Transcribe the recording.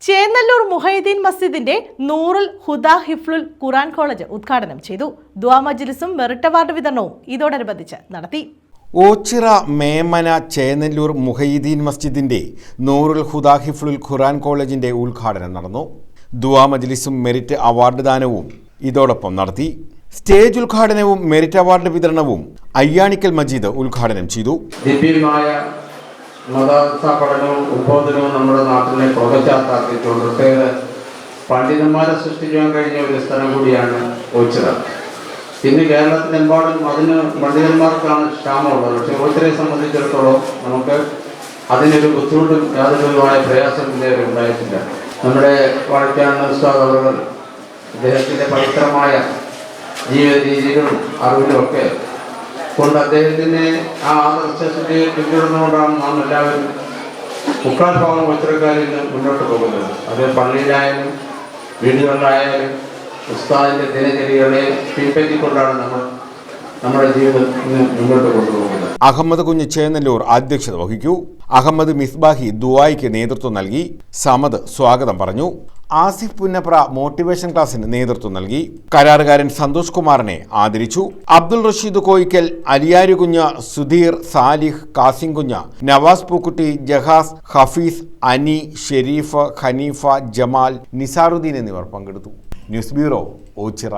ചേന്നല്ലൂർ മുഹൈദ്ദീൻ മസ്ജിദിന്റെ നൂറുൽ ഹുദാ ഹിഫ്ലുൽ ഖുർആൻ കോളേജ് ഉദ്ഘാടനം ചെയ്തു. ദുആ മജ്ലിസും മെറിറ്റ് അവാർഡ് വിതരണവും ഇതോടനുബന്ധിച്ച് നടത്തി. ഓച്ചിറ മേമന ചേന്നല്ലൂർ മുഹൈദ്ദീൻ മസ്ജിദിന്റെ നൂറുൽ ഹുദാ ഹിഫ്ലുൽ ഖുർആൻ കോളേജിന്റെ ഉദ്ഘാടനം നടന്നു. ദുആ മജ്ലിസും മെറിറ്റ് അവാർഡ് ദാനവും ഇതോടൊപ്പം നടത്തി. സ്റ്റേജ് ഉദ്ഘാടനവും മെറിറ്റ് അവാർഡ് വിതരണവും അയ്യാണിക്കൽ മജീദ് ഉദ്ഘാടനം ചെയ്തു. മതസാ പഠനവും ഉദ്ബോധനവും നമ്മുടെ നാട്ടിനെ പ്രോത്സാഹനമാക്കിയിട്ടുണ്ട്. ഒട്ടേറെ പണ്ഡിതന്മാരെ സൃഷ്ടിക്കാൻ കഴിഞ്ഞ ഒരു സ്ഥലം കൂടിയാണ് ഓച്ചിറ. ഇന്ന് കേരളത്തിലെമ്പാടും അതിന് പണ്ഡിതന്മാർക്കാണ് ക്ഷാമമുള്ളത്. പക്ഷേ ഓച്ചിറയെ സംബന്ധിച്ചിടത്തോളം നമുക്ക് അതിനൊരു ബുദ്ധിമുട്ടും യാതൊരുവിധമായ പ്രയാസം ഇതുവരെ ഉണ്ടായിട്ടില്ല. നമ്മുടെ വാഴക്കാണ് ഉസ്താദ് അവർ അദ്ദേഹത്തിൻ്റെ പവിത്രമായ ജീവിത രീതികളും അറിവിലും ഒക്കെ കൊണ്ട് അദ്ദേഹത്തിന് ആ ആദർശത്തെ പിന്തുടർന്നുകൊണ്ടാണ് നാം എല്ലാവരും മുക്കാൽ ഭാഗം ഓച്ചിറക്കാരിൽ നിന്ന് മുന്നോട്ട് പോകുന്നത്. അത് പള്ളിയിലായാലും വീടുകളിലായാലും ഉസ്താദിൻ്റെ ദിനചര്യകളെ പിൻപറ്റിക്കൊണ്ടാണ് നമ്മുടെ ജീവിതം മുന്നോട്ട് കൊണ്ടുപോകുന്നത്. അഹമ്മദ് കുഞ്ഞ് ചേന്നല്ലൂർ അധ്യക്ഷത വഹിക്കൂ. അഹമ്മദ് മിസ്ബാഹി ദുആയ്ക്ക് നേതൃത്വം നൽകി. സമദ് സ്വാഗതം പറഞ്ഞു. ആസിഫ് പുന്നപ്ര മോട്ടിവേഷൻ ക്ലാസിന് നേതൃത്വം നൽകി. കരാറുകാരൻ സന്തോഷ് കുമാറിനെ ആദരിച്ചു. അബ്ദുൾ റഷീദ് കോയിക്കൽ, അലിയാരു കുഞ്ഞ്, സുധീർ, സാലിഹ്, കാസിം കുഞ്ഞ്, നവാസ് പൂക്കുട്ടി, ജഹാസ്, ഹഫീസ്, അനി, ഷെരീഫ്, ഹനീഫ, ജമാൽ, നിസാറുദ്ദീൻ എന്നിവർ പങ്കെടുത്തു. News bureau, Ochira.